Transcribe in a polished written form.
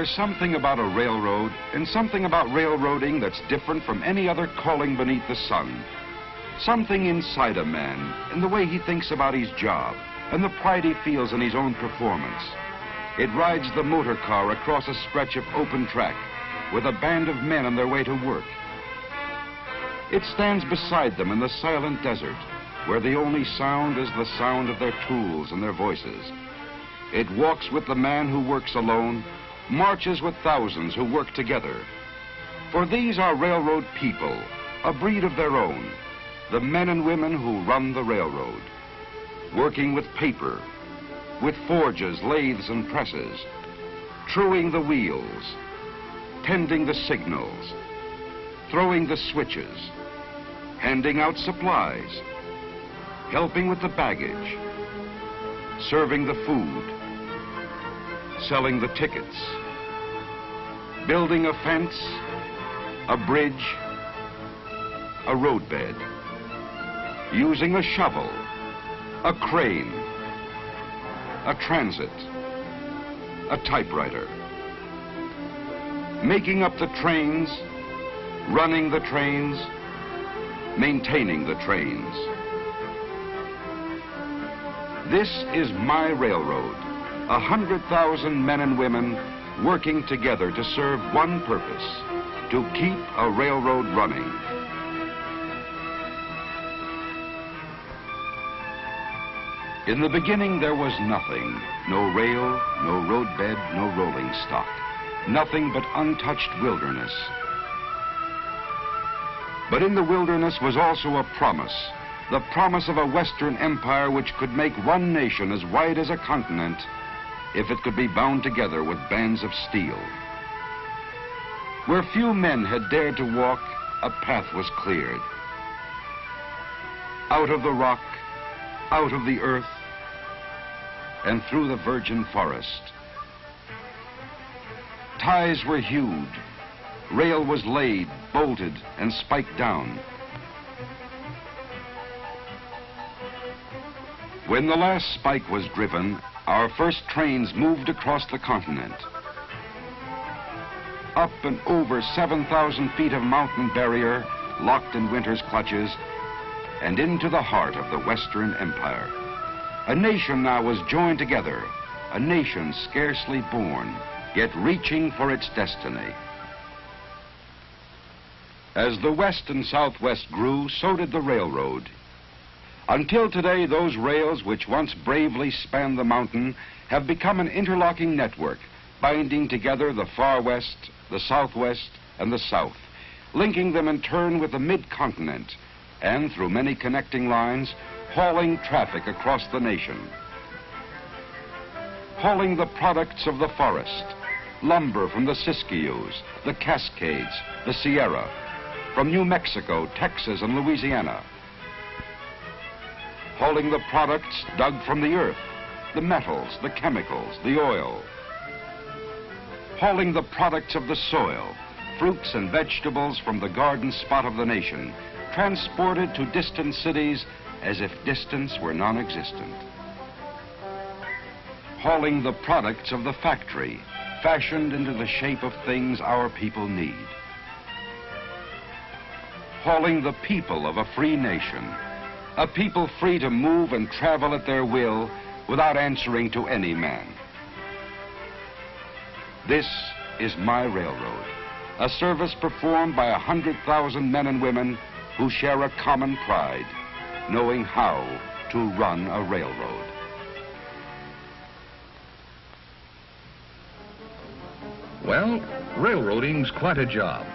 There's something about a railroad and something about railroading that's different from any other calling beneath the sun. Something inside a man in the way he thinks about his job and the pride he feels in his own performance. It rides the motor car across a stretch of open track with a band of men on their way to work. It stands beside them in the silent desert where the only sound is the sound of their tools and their voices. It walks with the man who works alone, marches with thousands who work together. For these are railroad people, a breed of their own, the men and women who run the railroad, working with paper, with forges, lathes, and presses, truing the wheels, tending the signals, throwing the switches, handing out supplies, helping with the baggage, serving the food, selling the tickets, building a fence, a bridge, a roadbed, using a shovel, a crane, a transit, a typewriter, making up the trains, running the trains, maintaining the trains. This is my railroad, 100,000 men and women working together to serve one purpose, to keep a railroad running. In the beginning there was nothing, no rail, no roadbed, no rolling stock, nothing but untouched wilderness. But in the wilderness was also a promise, the promise of a Western empire which could make one nation as wide as a continent if it could be bound together with bands of steel. Where few men had dared to walk, a path was cleared. Out of the rock, out of the earth, and through the virgin forest. Ties were hewed, rail was laid, bolted, and spiked down. When the last spike was driven, our first trains moved across the continent. Up and over 7,000 feet of mountain barrier, locked in winter's clutches, and into the heart of the Western Empire. A nation now was joined together, a nation scarcely born, yet reaching for its destiny. As the West and Southwest grew, so did the railroad. Until today, those rails which once bravely spanned the mountain have become an interlocking network, binding together the far west, the southwest, and the south, linking them in turn with the mid-continent, and through many connecting lines, hauling traffic across the nation. Hauling the products of the forest, lumber from the Siskiyous, the Cascades, the Sierra, from New Mexico, Texas, and Louisiana. Hauling the products dug from the earth, the metals, the chemicals, the oil. Hauling the products of the soil, fruits and vegetables from the garden spot of the nation, transported to distant cities as if distance were non-existent. Hauling the products of the factory, fashioned into the shape of things our people need. Hauling the people of a free nation, a people free to move and travel at their will without answering to any man. This is my railroad, a service performed by 100,000 men and women who share a common pride, knowing how to run a railroad. Well, railroading's quite a job.